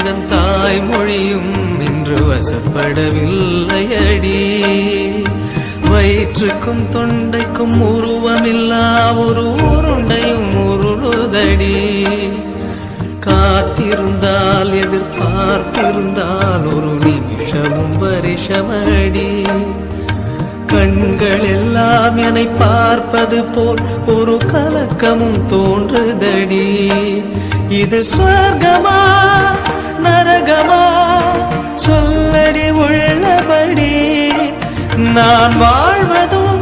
எந்தன் தாய்மொழியும் இன்று வசப்படவில்லையடி. வயிற்றுக்கும் தொண்டைக்கும் உருவமில்லா ஒரு உருண்டையும் உருளுதடி. காத்திருந்தால் எதிர்பார்த்திருந்தால் ஒரு நிமிஷமும் வருஷமடி. கண்கள் எல்லாம் என்னை பார்ப்பது போல் ஒரு கலக்கமும் தோன்றுதடி. இது சொர்க்கமா நரகமா சொல்லடி உள்ளபடி. நான் வாழ்வதும்